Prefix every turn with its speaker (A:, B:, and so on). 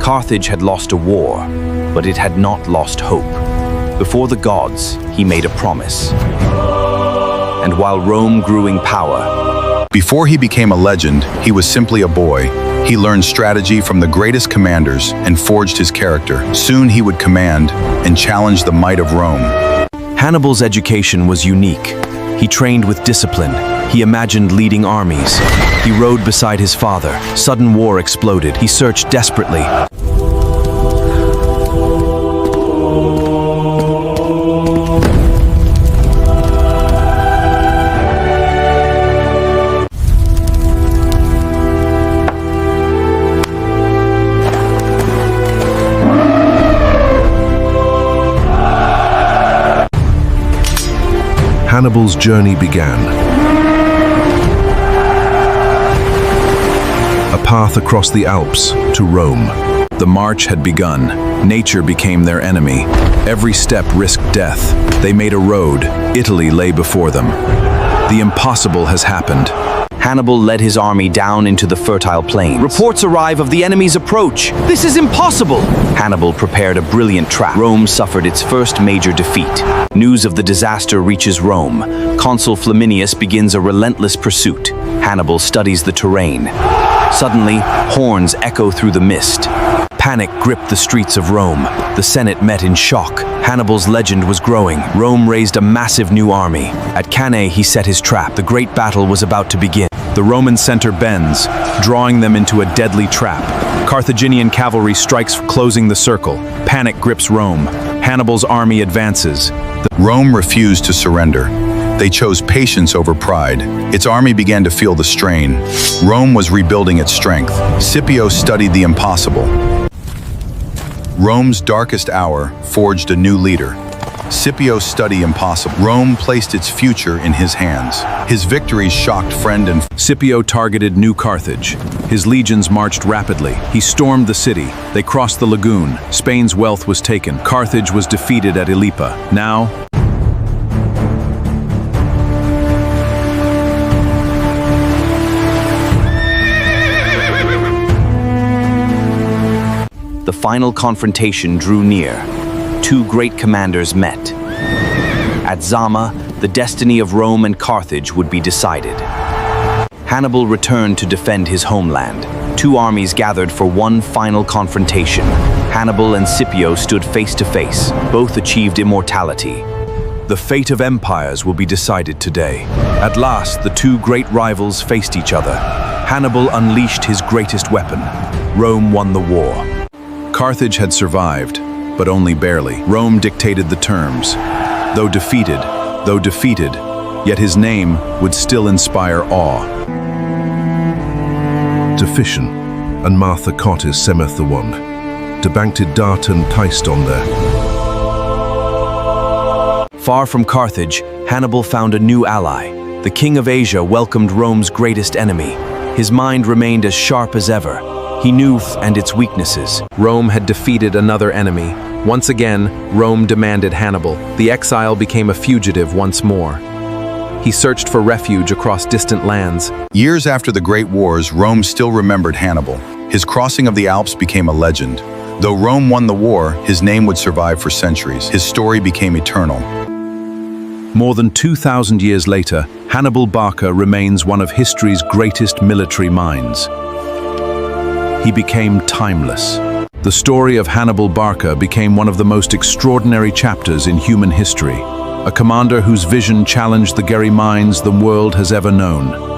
A: Carthage had lost a war, but it had not lost hope. Before the gods, he made a promise. And while Rome grew in power,
B: Before he became a legend, he was simply a boy. He learned strategy from the greatest commanders and forged his character. Soon he would command and challenge the might of Rome.
A: Hannibal's education was unique. He trained with discipline. He imagined leading armies. He rode beside his father. Sudden war exploded. He searched desperately.
C: Hannibal's journey began. A path across the Alps to Rome.
D: The march had begun. Nature became their enemy. Every step risked death. They made a road. Italy lay before them. The impossible has happened.
A: Hannibal led his army down into the fertile plains. Reports arrive of the enemy's approach. This is impossible! Hannibal prepared a brilliant trap. Rome suffered its first major defeat. News of the disaster reaches Rome. Consul Flaminius begins a relentless pursuit. Hannibal studies the terrain. Suddenly, horns echo through the mist. Panic gripped the streets of Rome. The Senate met in shock. Hannibal's legend was growing. Rome raised a massive new army. At Cannae, he set his trap. The great battle was about to begin.
D: The Roman center bends, drawing them into a deadly trap. Carthaginian cavalry strikes, closing the circle. Panic grips Rome. Hannibal's army advances.
B: Rome refused to surrender. They chose patience over pride. Its army began to feel the strain. Rome was rebuilding its strength. Scipio studied the impossible. Rome's darkest hour forged a new leader. Scipio studied impossible. Rome placed its future in his hands. His victories shocked friend and
D: Scipio targeted New Carthage. His legions marched rapidly. He stormed the city. They crossed the lagoon. Spain's wealth was taken. Carthage was defeated at Ilipa. Now,
A: the final confrontation drew near. Two great commanders met. At Zama, the destiny of Rome and Carthage would be decided. Hannibal returned to defend his homeland. Two armies gathered for one final confrontation. Hannibal and Scipio stood face to face. Both achieved immortality.
D: the fate of empires will be decided today. At last, the two great rivals faced each other. Hannibal unleashed his greatest weapon. Rome won the war. Carthage had survived, but only barely. Rome dictated the terms. Though defeated, yet his name would still inspire awe.
C: To fission, and Martha Cottis semeth the wand. To bankted Darton Teist on there.
A: Far from Carthage, Hannibal found a new ally. The king of Asia welcomed Rome's greatest enemy. His mind remained as sharp as ever. He knew and its weaknesses.
E: Rome had defeated another enemy. Once again, Rome demanded Hannibal. The exile became a fugitive once more. He searched for refuge across distant lands.
B: Years after the Great Wars, Rome still remembered Hannibal. His crossing of the Alps became a legend. Though Rome won the war, his name would survive for centuries. His story became eternal.
D: More than 2,000 years later, Hannibal Barca remains one of history's greatest military minds. He became timeless. The story of Hannibal Barca became one of the most extraordinary chapters in human history, a commander whose vision challenged the very minds the world has ever known.